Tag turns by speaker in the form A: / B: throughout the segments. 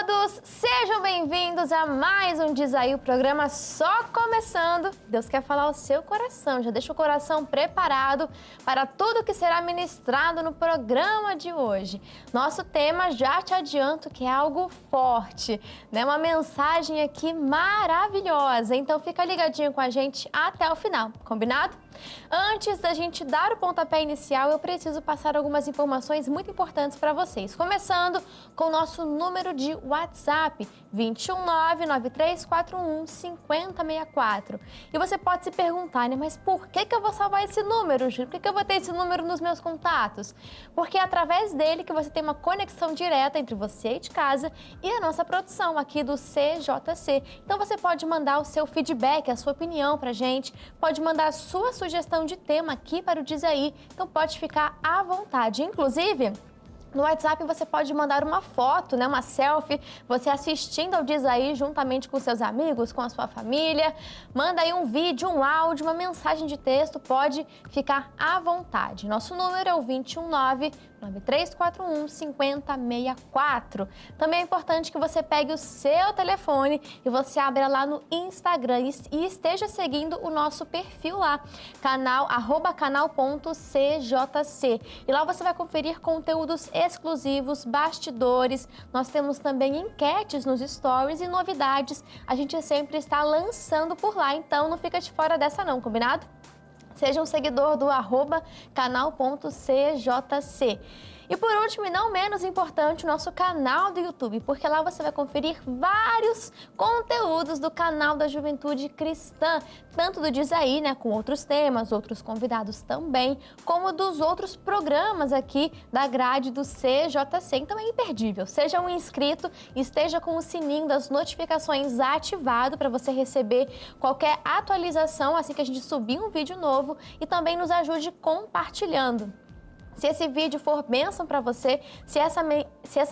A: todos! Sejam bem-vindos a mais um Diz Aí, o programa só começando. Deus quer falar ao seu coração, já deixa o coração preparado para tudo que será ministrado no programa de hoje. Nosso tema, já te adianto, que é algo forte, né? Uma mensagem aqui maravilhosa, então fica ligadinho com a gente até o final, combinado? Antes da gente dar o pontapé inicial, eu preciso passar algumas informações muito importantes para vocês. Começando com o nosso número de WhatsApp, 21993415064. E você pode se perguntar, né? Mas por que eu vou salvar esse número, Ju? Por que eu vou ter esse número nos meus contatos? Porque é através dele que você tem uma conexão direta entre você aí de casa e a nossa produção aqui do CJC. Então você pode mandar o seu feedback, a sua opinião pra gente, pode mandar a sua sugestão de tema aqui para o Diz Aí, então pode ficar à vontade. Inclusive, no WhatsApp você pode mandar uma foto, né, uma selfie, você assistindo ao Diz Aí juntamente com seus amigos, com a sua família. Manda aí um vídeo, um áudio, uma mensagem de texto, pode ficar à vontade. Nosso número é o 21993415064. Também é importante que você pegue o seu telefone e você abra lá no Instagram e esteja seguindo o nosso perfil lá, canal.cjc. E lá você vai conferir conteúdos exclusivos, bastidores. Nós temos também enquetes nos stories e novidades. A gente sempre está lançando por lá, então não fica de fora dessa não, combinado? Seja um seguidor do @canal.cjc. E por último, e não menos importante, o nosso canal do YouTube, porque lá você vai conferir vários conteúdos do canal da Juventude Cristã, tanto do Diz Aí, né, com outros temas, outros convidados também, como dos outros programas aqui da grade do CJC. Então é imperdível. Seja um inscrito, esteja com o sininho das notificações ativado para você receber qualquer atualização assim que a gente subir um vídeo novo, e também nos ajude compartilhando. Se esse vídeo for bênção para você, se essa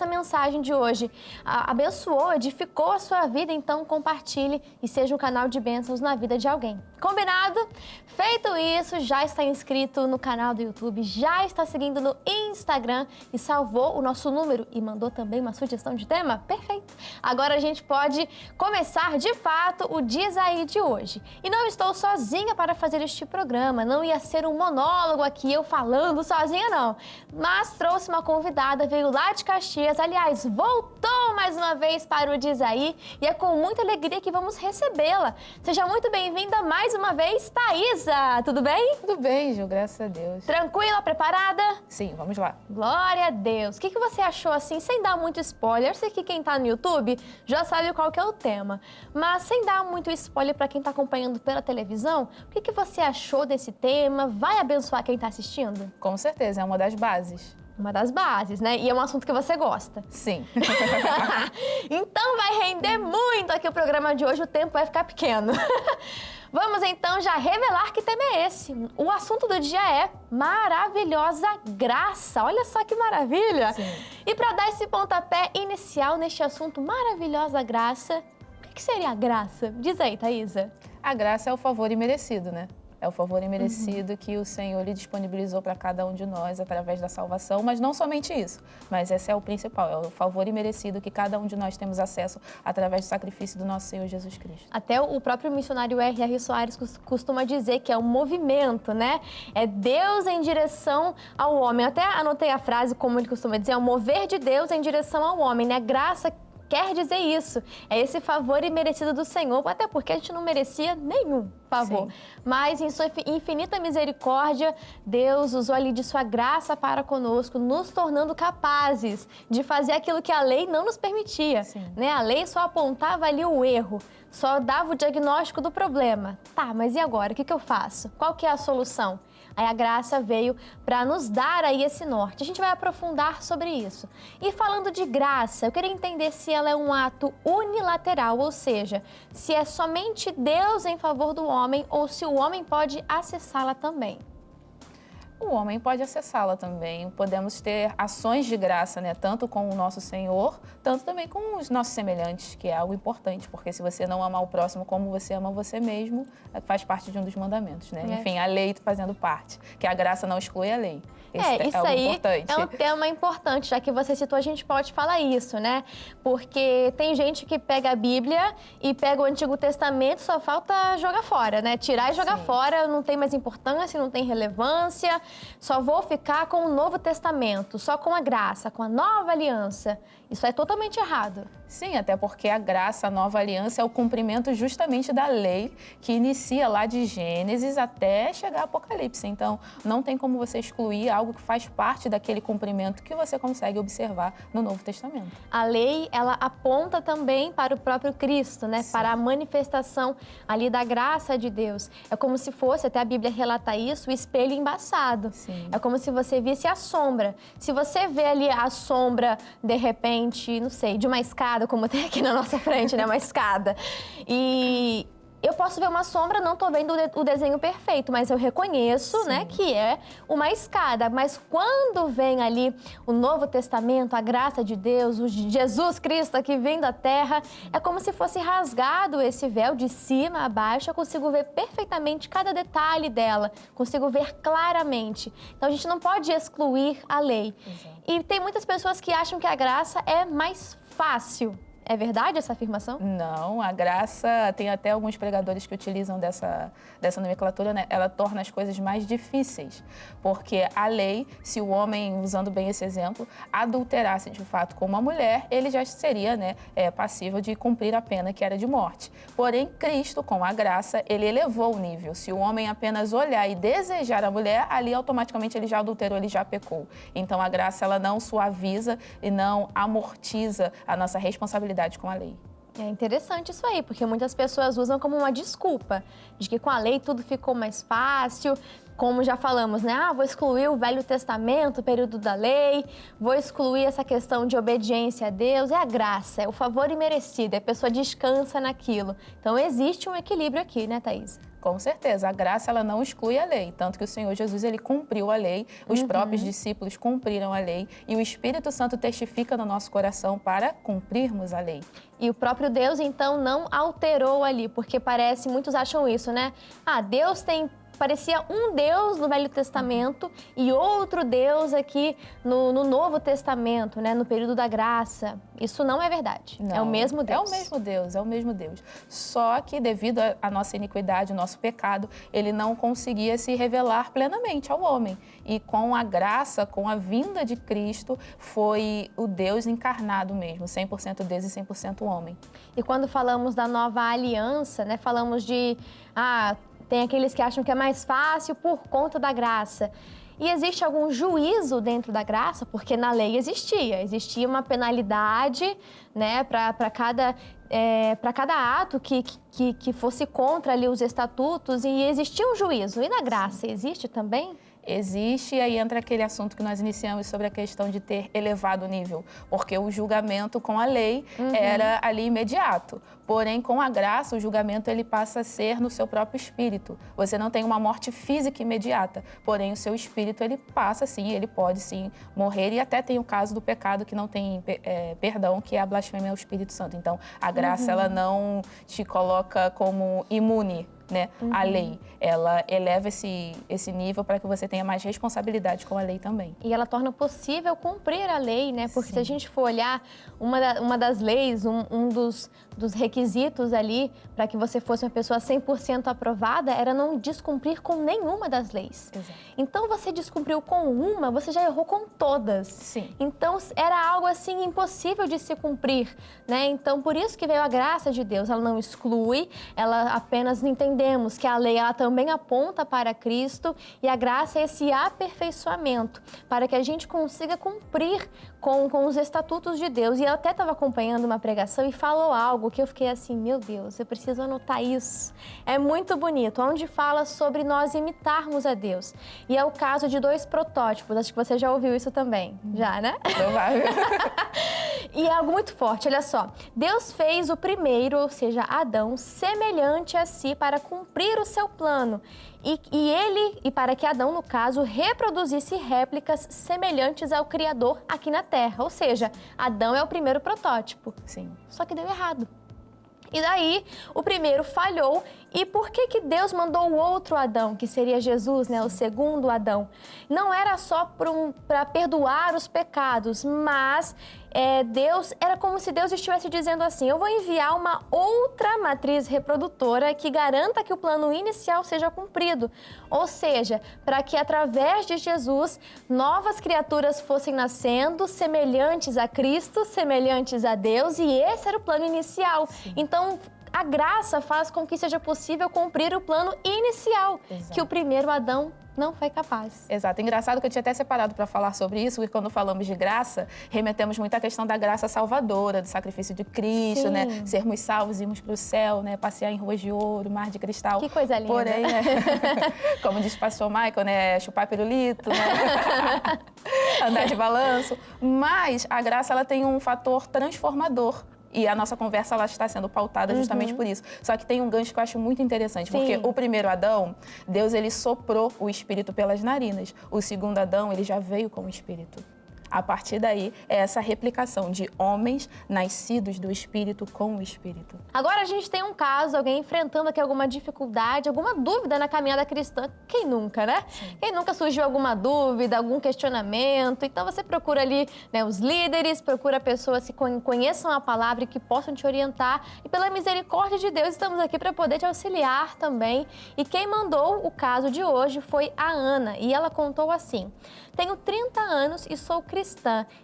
A: mensagem de hoje abençoou, edificou a sua vida, então compartilhe e seja um canal de bênçãos na vida de alguém. Combinado? Feito isso, já está inscrito no canal do YouTube, já está seguindo no Instagram e salvou o nosso número e mandou também uma sugestão de tema? Perfeito! Agora a gente pode começar de fato o Diz Aí de hoje. E não estou sozinha para fazer este programa, não ia ser um monólogo aqui, eu falando sozinha, não. Mas trouxe uma convidada, veio lá de Caxias, aliás, voltou mais uma vez para o Diz Aí e é com muita alegria que vamos recebê-la. Seja muito bem-vinda mais uma vez, Thaísa! Tudo bem?
B: Tudo bem, Ju, graças a Deus.
A: Tranquila, preparada?
B: Sim, vamos lá.
A: Glória a Deus! O que você achou assim, sem dar muito spoiler? Eu sei que quem tá no YouTube já sabe qual que é o tema, mas sem dar muito spoiler para quem tá acompanhando pela televisão, o que você achou desse tema? Vai abençoar quem tá assistindo?
B: Com certeza, é uma das bases.
A: Uma das bases, né? E é um assunto que você gosta.
B: Sim.
A: Então vai render muito aqui o programa de hoje, o tempo vai ficar pequeno. Vamos então já revelar que tema é esse. O assunto do dia é maravilhosa graça. Olha só que maravilha!
B: Sim.
A: E para dar esse pontapé inicial neste assunto maravilhosa graça, o que seria a graça? Diz aí, Thaísa.
B: A graça é o favor imerecido, né? É o favor imerecido que o Senhor lhe disponibilizou para cada um de nós através da salvação, mas não somente isso, mas esse é o principal, é o favor imerecido que cada um de nós temos acesso através do sacrifício do nosso Senhor Jesus Cristo.
A: Até o próprio missionário R.R. Soares costuma dizer que é um movimento, né? É Deus em direção ao homem. Eu até anotei a frase, como ele costuma dizer, é o mover de Deus em direção ao homem, né? Graça quer dizer isso, é esse favor imerecido do Senhor, até porque a gente não merecia nenhum favor. Sim. Mas em sua infinita misericórdia, Deus usou ali de sua graça para conosco, nos tornando capazes de fazer aquilo que a lei não nos permitia. Né? A lei só apontava ali o erro, só dava o diagnóstico do problema. Tá, mas e agora? O que eu faço? Qual que é a solução? Aí a graça veio para nos dar aí esse norte. A gente vai aprofundar sobre isso. E falando de graça, eu queria entender se ela é um ato unilateral, ou seja, se é somente Deus em favor do homem ou se o homem pode acessá-la também.
B: O homem pode acessá-la também. Podemos ter ações de graça, né? Tanto com o nosso Senhor, tanto também com os nossos semelhantes, que é algo importante, porque se você não amar o próximo como você ama você mesmo, faz parte de um dos mandamentos, né? Enfim, a lei fazendo parte, que a graça não exclui a lei.
A: Isso
B: algo
A: aí
B: importante.
A: é um tema importante, já que você citou, a gente pode falar isso, né? Porque tem gente que pega a Bíblia e pega o Antigo Testamento, só falta jogar fora, né? Tirar e jogar fora, não tem mais importância, não tem relevância, só vou ficar com o Novo Testamento, só com a graça, com a nova aliança. Isso é totalmente errado.
B: Sim, até porque a graça, a nova aliança, é o cumprimento justamente da lei que inicia lá de Gênesis até chegar a Apocalipse. Então, não tem como você excluir algo que faz parte daquele cumprimento que você consegue observar no Novo Testamento.
A: A lei, ela aponta também para o próprio Cristo, né?
B: Sim.
A: Para a manifestação ali da graça de Deus. É como se fosse, até a Bíblia relata isso, o espelho embaçado.
B: Sim.
A: É como se você visse a sombra. Se você vê ali a sombra, de repente, não sei, de uma escada, como tem aqui na nossa frente, né? Uma escada. E eu posso ver uma sombra, não tô vendo o desenho perfeito, mas eu reconheço, né, que é uma escada. Mas quando vem ali o Novo Testamento, a graça de Deus, o Jesus Cristo aqui vindo à Terra, é como se fosse rasgado esse véu de cima a baixo. Eu consigo ver perfeitamente cada detalhe dela, consigo ver claramente. Então a gente não pode excluir a lei.
B: Exato.
A: E tem muitas pessoas que acham que a graça é mais fácil. É verdade essa afirmação?
B: Não, a graça, tem até alguns pregadores que utilizam dessa nomenclatura, né? Ela torna as coisas mais difíceis, porque a lei, se o homem, usando bem esse exemplo, adulterasse de fato com uma mulher, ele já seria, né, passível de cumprir a pena que era de morte. Porém, Cristo, com a graça, ele elevou o nível. Se o homem apenas olhar e desejar a mulher, ali automaticamente ele já adulterou, ele já pecou. Então a graça, ela não suaviza e não amortiza a nossa responsabilidade com a lei.
A: É interessante isso aí, porque muitas pessoas usam como uma desculpa de que com a lei tudo ficou mais fácil, como já falamos, né? Vou excluir o Velho Testamento, o período da lei, vou excluir essa questão de obediência a Deus. É a graça, é o favor imerecido, a pessoa descansa naquilo. Então existe um equilíbrio aqui, né, Thaís?
B: Com certeza, a graça, ela não exclui a lei, tanto que o Senhor Jesus, ele cumpriu a lei, os próprios discípulos cumpriram a lei e o Espírito Santo testifica no nosso coração para cumprirmos a lei.
A: E o próprio Deus, então, não alterou ali, porque parece, muitos acham isso, né? Deus parecia um Deus no Velho Testamento e outro Deus aqui no Novo Testamento, né? No período da graça. Isso não é verdade.
B: Não,
A: é o mesmo Deus.
B: É o mesmo Deus, é o mesmo Deus. Só que devido à nossa iniquidade, o nosso pecado, ele não conseguia se revelar plenamente ao homem. E com a graça, com a vinda de Cristo, foi o Deus encarnado mesmo, 100% Deus e 100% homem.
A: E quando falamos da nova aliança, né? Falamos de... tem aqueles que acham que é mais fácil por conta da graça. E existe algum juízo dentro da graça? Porque na lei existia uma penalidade, né, para cada ato que fosse contra ali os estatutos, e existia um juízo. E na graça existe também?
B: Existe, e aí entra aquele assunto que nós iniciamos sobre a questão de ter elevado o nível, porque o julgamento com a lei era ali imediato. Porém, com a graça, o julgamento ele passa a ser no seu próprio espírito. Você não tem uma morte física imediata, porém o seu espírito ele passa sim, ele pode sim morrer, e até tem o caso do pecado que não tem perdão, que é a blasfêmia ao Espírito Santo. Então, a graça ela não te coloca como imune, né, a lei. Ela eleva esse nível para que você tenha mais responsabilidade com a lei também.
A: E ela torna possível cumprir a lei, né? Porque se a gente for olhar uma das leis, um dos requisitos ali para que você fosse uma pessoa 100% aprovada era não descumprir com nenhuma das leis.
B: Exato.
A: Então você descumpriu com uma, você já errou com todas.
B: Sim.
A: Então era algo assim impossível de se cumprir, né? Então por isso que veio a graça de Deus. Ela não exclui, ela apenas entendemos que a lei ela também aponta para Cristo, e a graça é esse aperfeiçoamento para que a gente consiga cumprir com os estatutos de Deus. E eu até estava acompanhando uma pregação e falou algo que eu fiquei fiquei assim, meu Deus, eu preciso anotar isso. É muito bonito, onde fala sobre nós imitarmos a Deus. E é o caso de 2 protótipos, acho que você já ouviu isso também, já, né?
B: Provável.
A: E é algo muito forte, olha só. Deus fez o primeiro, ou seja, Adão, semelhante a si para cumprir o seu plano. E para que Adão, no caso, reproduzisse réplicas semelhantes ao Criador aqui na Terra. Ou seja, Adão é o primeiro protótipo.
B: Sim.
A: Só que deu errado. E daí, o primeiro falhou. E por que Deus mandou o outro Adão, que seria Jesus, né, o segundo Adão? Não era só para perdoar os pecados, mas era como se Deus estivesse dizendo assim, eu vou enviar uma outra matriz reprodutora que garanta que o plano inicial seja cumprido. Ou seja, para que através de Jesus, novas criaturas fossem nascendo, semelhantes a Cristo, semelhantes a Deus, e esse era o plano inicial. Sim. Então, a graça faz com que seja possível cumprir o plano inicial, que o primeiro Adão não foi capaz.
B: Exato. Engraçado que eu tinha até separado para falar sobre isso, porque quando falamos de graça, remetemos muito à questão da graça salvadora, do sacrifício de Cristo, né? Sermos salvos, irmos para o céu, né? Passear em ruas de ouro, mar de cristal.
A: Que coisa linda.
B: Porém, né? Como diz o pastor Michael, né? Chupar pirulito, né? Andar de balanço. Mas a graça, ela tem um fator transformador. E a nossa conversa, ela está sendo pautada justamente por isso. Só que tem um gancho que eu acho muito interessante, porque o primeiro Adão, Deus, ele soprou o Espírito pelas narinas. O segundo Adão, ele já veio com o Espírito. A partir daí, é essa replicação de homens nascidos do Espírito com o Espírito.
A: Agora a gente tem um caso, alguém enfrentando aqui alguma dificuldade, alguma dúvida na caminhada cristã. Quem nunca, né? Sim. Quem nunca surgiu alguma dúvida, algum questionamento? Então você procura ali, né, os líderes, procura pessoas que conheçam a palavra e que possam te orientar. E pela misericórdia de Deus, estamos aqui para poder te auxiliar também. E quem mandou o caso de hoje foi a Ana. E ela contou assim: tenho 30 anos e sou cristã.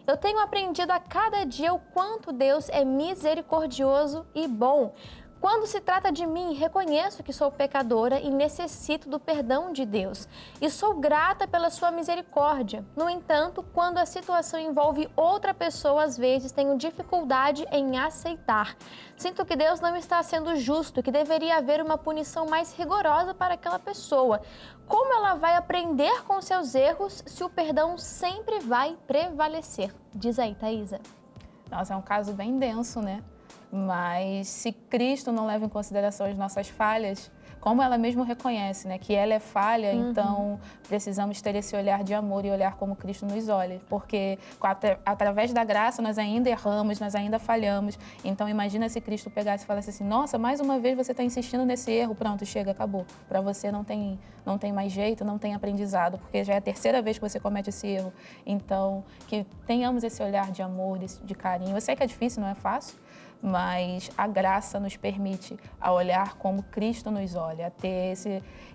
A: Eu tenho aprendido a cada dia o quanto Deus é misericordioso e bom. Quando se trata de mim, reconheço que sou pecadora e necessito do perdão de Deus. E sou grata pela sua misericórdia. No entanto, quando a situação envolve outra pessoa, às vezes tenho dificuldade em aceitar. Sinto que Deus não está sendo justo, que deveria haver uma punição mais rigorosa para aquela pessoa. Como ela vai aprender com seus erros se o perdão sempre vai prevalecer? Diz aí, Thaisa.
B: Nossa, é um caso bem denso, né? Mas se Cristo não leva em consideração as nossas falhas, como ela mesmo reconhece, né, que ela é falha, então precisamos ter esse olhar de amor e olhar como Cristo nos olha, porque através da graça nós ainda erramos, nós ainda falhamos. Então imagina se Cristo pegasse e falasse assim: nossa, mais uma vez você está insistindo nesse erro, pronto, chega, acabou. Para você não tem mais jeito, não tem aprendizado, porque já é a terceira vez que você comete esse erro. Então que tenhamos esse olhar de amor, de carinho. Eu sei que é difícil, não é fácil, mas a graça nos permite a olhar como Cristo nos olha, a ter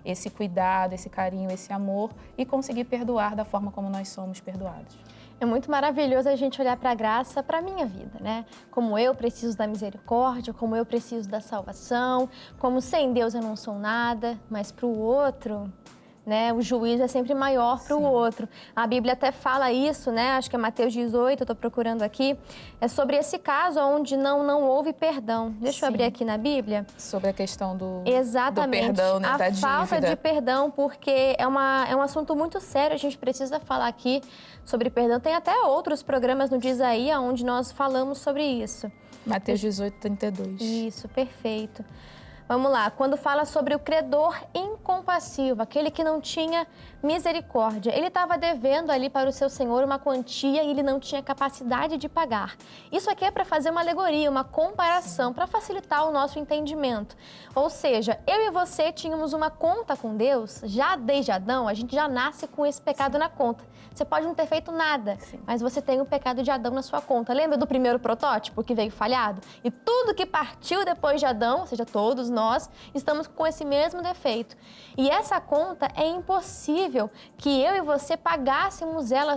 B: esse cuidado, esse carinho, esse amor e conseguir perdoar da forma como nós somos perdoados.
A: É muito maravilhoso a gente olhar para a graça, para a minha vida, né? Como eu preciso da misericórdia, como eu preciso da salvação, como sem Deus eu não sou nada, mas para o outro, né, o juízo é sempre maior para o outro. A Bíblia até fala isso, né? Acho que é Mateus 18, eu estou procurando aqui. É sobre esse caso onde não houve perdão. Deixa eu abrir aqui na Bíblia.
B: Sobre a questão do
A: perdão,
B: né, da dívida.
A: A falta de perdão, porque é um assunto muito sério. A gente precisa falar aqui sobre perdão. Tem até outros programas no Diz Aí, onde nós falamos sobre isso.
B: Mateus 18, 32.
A: Isso, perfeito. Vamos lá, quando fala sobre o credor incompassivo, aquele que não tinha misericórdia. Ele estava devendo ali para o seu senhor uma quantia e ele não tinha capacidade de pagar. Isso aqui é para fazer uma alegoria, uma comparação, para facilitar o nosso entendimento. Ou seja, eu e você tínhamos uma conta com Deus, já desde Adão, a gente já nasce com esse pecado na conta. Você pode não ter feito nada, mas você tem o pecado de Adão na sua conta. Lembra do primeiro protótipo que veio falhado? E tudo que partiu depois de Adão, ou seja, todos nós, estamos com esse mesmo defeito. E essa conta é impossível que eu e você pagássemos ela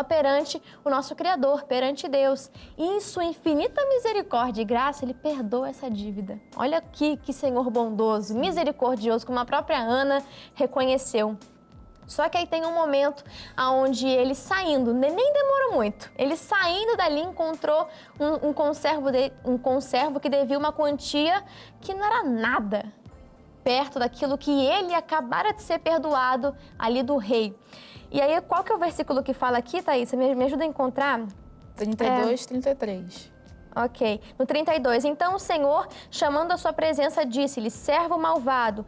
A: perante o nosso Criador, perante Deus. E em sua infinita misericórdia e graça, Ele perdoa essa dívida. Olha aqui que Senhor bondoso, misericordioso, como a própria Ana reconheceu. Só que aí tem um momento onde ele saindo, nem demorou muito, ele saindo dali encontrou um conservo que devia uma quantia que não era nada perto daquilo que ele acabara de ser perdoado ali do rei. E aí, qual que é o versículo que fala aqui, Thaís? Você me ajuda a encontrar?
B: 32, 33.
A: Ok. No 32, então o Senhor, chamando a sua presença, disse-lhe, servo malvado,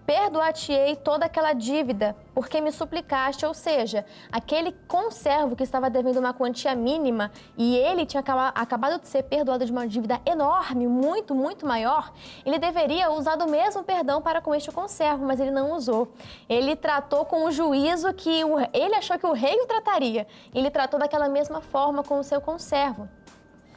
A: perdoar-te-ei toda aquela dívida, porque me suplicaste. Ou seja, aquele conservo que estava devendo uma quantia mínima e ele tinha acabado de ser perdoado de uma dívida enorme, muito, muito maior, ele deveria usar do mesmo perdão para com este conservo, mas ele não usou. Ele tratou com o juízo que ele achou que o rei o trataria. Ele tratou daquela mesma forma com o seu conservo.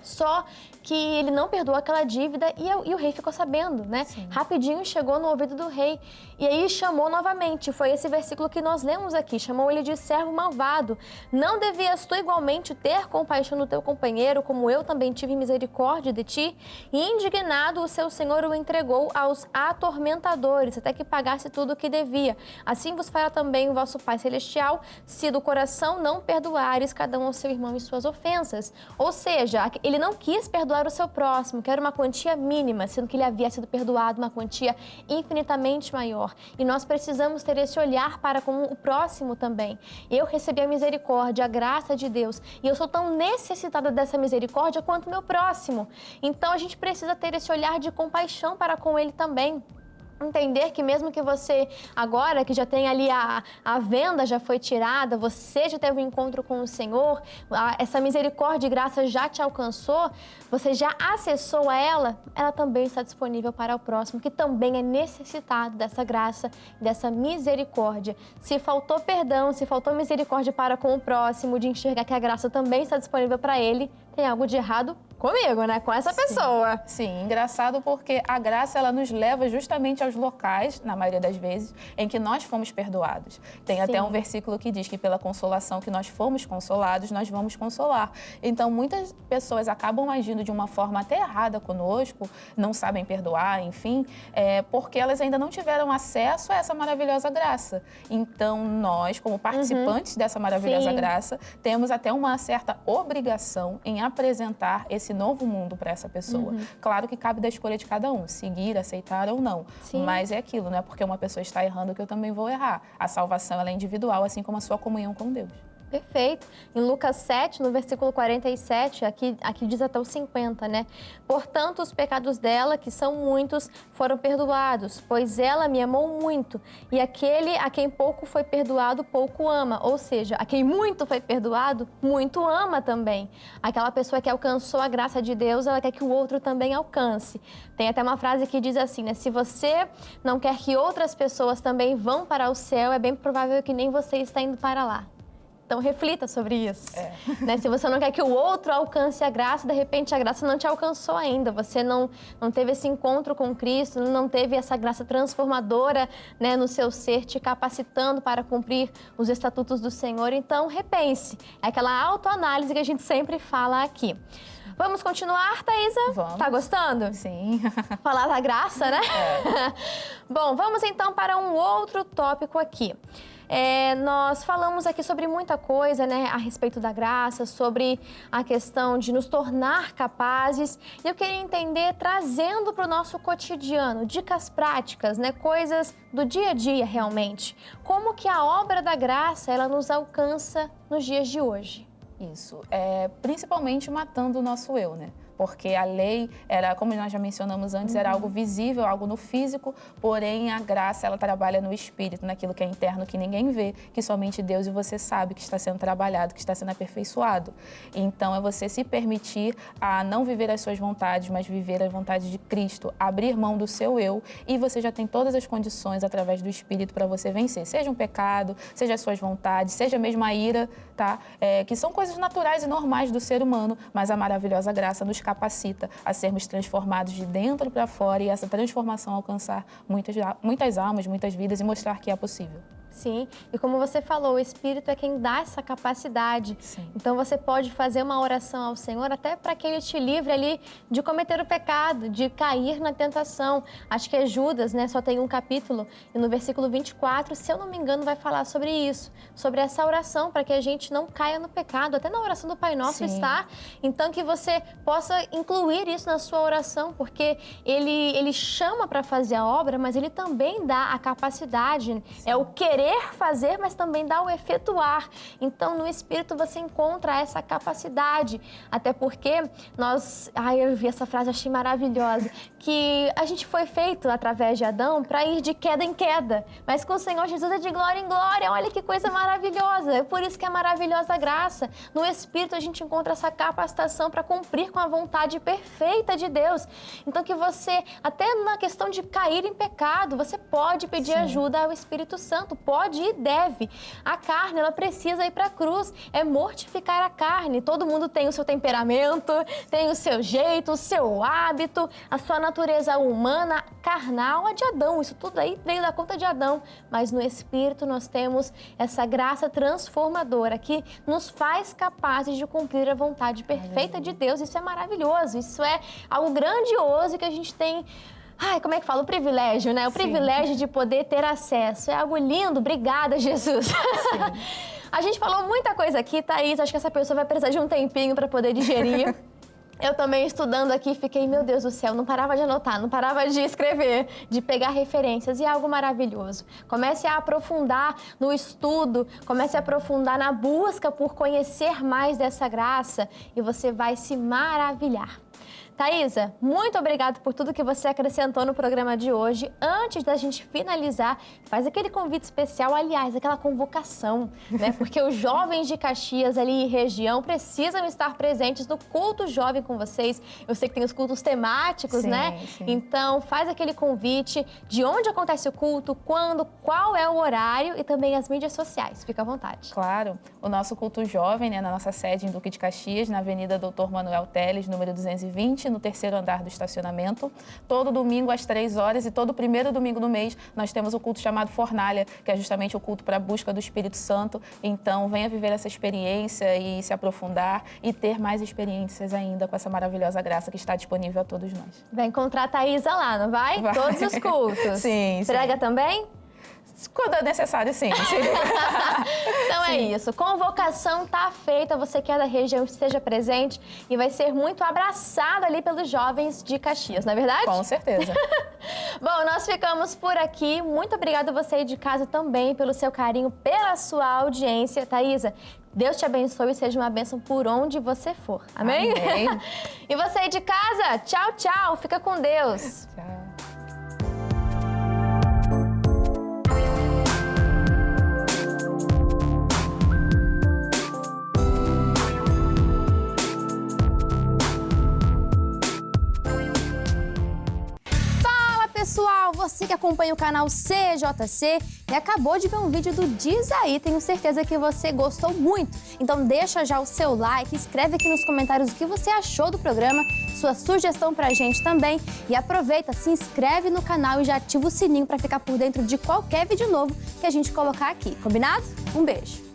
A: Só que ele não perdoou aquela dívida e o rei ficou sabendo, né?
B: Sim.
A: Rapidinho chegou no ouvido do rei e aí chamou novamente. Foi esse versículo que nós lemos aqui. Chamou ele de servo malvado. Não devias tu igualmente ter compaixão do teu companheiro, como eu também tive misericórdia de ti? E indignado, o seu senhor o entregou aos atormentadores, até que pagasse tudo o que devia. Assim vos fará também o vosso Pai Celestial, se do coração não perdoares cada um ao seu irmão e suas ofensas. Ou seja, ele não quis perdoar o seu próximo, que era uma quantia mínima, sendo que ele havia sido perdoado uma quantia infinitamente maior. E nós precisamos ter esse olhar para com o próximo também. Eu recebi a misericórdia, a graça de Deus, e eu sou tão necessitada dessa misericórdia quanto o meu próximo. Então a gente precisa ter esse olhar de compaixão para com ele também. Entender que mesmo que você, agora que já tem ali a venda já foi tirada, você já teve um encontro com o Senhor, essa misericórdia e graça já te alcançou, você já acessou a ela também está disponível para o próximo, que também é necessitado dessa graça, dessa misericórdia. Se faltou perdão, se faltou misericórdia para com o próximo, de enxergar que a graça também está disponível para ele, tem algo de errado comigo, né? Com essa pessoa.
B: Sim, engraçado porque a graça, ela nos leva justamente aos locais, na maioria das vezes, em que nós fomos perdoados. Tem até um versículo que diz que pela consolação que nós fomos consolados, nós vamos consolar. Então, muitas pessoas acabam agindo de uma forma até errada conosco, não sabem perdoar, enfim, porque elas ainda não tiveram acesso a essa maravilhosa graça. Então, nós, como participantes dessa maravilhosa graça, temos até uma certa obrigação em apresentar esse novo mundo para essa pessoa. Claro que cabe da escolha de cada um, seguir, aceitar ou não.
A: Sim.
B: Mas é aquilo, não é porque uma pessoa está errando que eu também vou errar. A salvação, ela é individual, assim como a sua comunhão com Deus.
A: Perfeito. Em Lucas 7, no versículo 47, aqui diz até o 50, né? Portanto, os pecados dela, que são muitos, foram perdoados, pois ela me amou muito. E aquele a quem pouco foi perdoado, pouco ama. Ou seja, a quem muito foi perdoado, muito ama também. Aquela pessoa que alcançou a graça de Deus, ela quer que o outro também alcance. Tem até uma frase que diz assim, né? Se você não quer que outras pessoas também vão para o céu, é bem provável que nem você está indo para lá. Então, reflita sobre isso. Né? Se você não quer que o outro alcance a graça, de repente a graça não te alcançou ainda. Você não teve esse encontro com Cristo, não teve essa graça transformadora, né, no seu ser, te capacitando para cumprir os estatutos do Senhor. Então, repense. É aquela autoanálise que a gente sempre fala aqui. Vamos continuar, Thaisa?
B: Vamos.
A: Tá gostando?
B: Sim.
A: Falar da graça, né? Bom, vamos então para um outro tópico aqui. Nós falamos aqui sobre muita coisa, né, a respeito da graça, sobre a questão de nos tornar capazes. E eu queria entender, trazendo para o nosso cotidiano, dicas práticas, né, coisas do dia a dia realmente. Como que a obra da graça, ela nos alcança nos dias de hoje?
B: Isso, principalmente matando o nosso eu, né? Porque a lei era, como nós já mencionamos antes, era algo visível, algo no físico, porém a graça, ela trabalha no espírito, naquilo que é interno, que ninguém vê, que somente Deus e você sabe que está sendo trabalhado, que está sendo aperfeiçoado. Então é você se permitir a não viver as suas vontades, mas viver as vontades de Cristo, abrir mão do seu eu, e você já tem todas as condições através do espírito para você vencer, seja um pecado, seja as suas vontades, seja mesmo a ira, tá? Que são coisas naturais e normais do ser humano, mas a maravilhosa graça nos capacita a sermos transformados de dentro para fora e essa transformação alcançar muitas almas, muitas vidas e mostrar que é possível.
A: Sim, e como você falou, o Espírito é quem dá essa capacidade.
B: Sim.
A: Então você pode fazer uma oração ao Senhor até para que Ele te livre ali de cometer o pecado, de cair na tentação. Acho que é Judas, né? Só tem um capítulo e no versículo 24, se eu não me engano, vai falar sobre isso, sobre essa oração para que a gente não caia no pecado. Até na oração do Pai Nosso está. Então que você possa incluir isso na sua oração, porque Ele chama para fazer a obra, mas Ele também dá a capacidade, é o querer fazer, mas também dá o efetuar. Então, no Espírito você encontra essa capacidade. Até porque eu vi essa frase, achei maravilhosa, que a gente foi feito através de Adão para ir de queda em queda, mas com o Senhor Jesus é de glória em glória. Olha que coisa maravilhosa. É por isso que é maravilhosa a graça. No Espírito a gente encontra essa capacitação para cumprir com a vontade perfeita de Deus. Então, que você, até na questão de cair em pecado, você pode pedir ajuda ao Espírito Santo. Pode e deve. A carne, ela precisa ir para a cruz. É mortificar a carne. Todo mundo tem o seu temperamento, tem o seu jeito, o seu hábito, a sua natureza humana, carnal, a de Adão. Isso tudo aí veio da conta de Adão. Mas no Espírito nós temos essa graça transformadora que nos faz capazes de cumprir a vontade perfeita de Deus. Isso é maravilhoso. Isso é algo grandioso que a gente tem... como é que fala? O privilégio, né? O privilégio de poder ter acesso. É algo lindo. Obrigada, Jesus. A gente falou muita coisa aqui, Thaís. Acho que essa pessoa vai precisar de um tempinho para poder digerir. Eu também estudando aqui, fiquei, meu Deus do céu, não parava de anotar, não parava de escrever, de pegar referências, e é algo maravilhoso. Comece a aprofundar no estudo, comece a aprofundar na busca por conhecer mais dessa graça e você vai se maravilhar. Thaísa, muito obrigada por tudo que você acrescentou no programa de hoje. Antes da gente finalizar, faz aquele convite especial, aliás, aquela convocação, né? Porque os jovens de Caxias ali e região precisam estar presentes no culto jovem com vocês. Eu sei que tem os cultos temáticos, né? Sim. Então, faz aquele convite de onde acontece o culto, quando, qual é o horário e também as mídias sociais. Fica à vontade.
B: Claro. O nosso culto jovem, né, na nossa sede em Duque de Caxias, na Avenida Dr. Manuel Teles, número 220, no terceiro andar do estacionamento. Todo domingo às 3 horas e todo primeiro domingo do mês nós temos o culto chamado Fornalha, que é justamente o culto para a busca do Espírito Santo. Então, venha viver essa experiência e se aprofundar e ter mais experiências ainda com essa maravilhosa graça que está disponível a todos nós.
A: Vai encontrar a Thaísa lá, não vai? Todos os cultos.
B: Sim.
A: Prega também?
B: Quando é necessário, sim.
A: Então é isso. Convocação tá feita. Você que é da região, esteja presente e vai ser muito abraçado ali pelos jovens de Caxias, não é verdade?
B: Com certeza.
A: Bom, nós ficamos por aqui. Muito obrigada a você aí de casa também pelo seu carinho, pela sua audiência. Thaísa, Deus te abençoe e seja uma bênção por onde você for. Amém?
B: Amém.
A: E você aí de casa, tchau, tchau. Fica com Deus.
B: Tchau.
A: Pessoal, você que acompanha o canal CJC e acabou de ver um vídeo do Diz Aí, tenho certeza que você gostou muito. Então deixa já o seu like, escreve aqui nos comentários o que você achou do programa, sua sugestão pra gente também e aproveita, se inscreve no canal e já ativa o sininho para ficar por dentro de qualquer vídeo novo que a gente colocar aqui, combinado? Um beijo!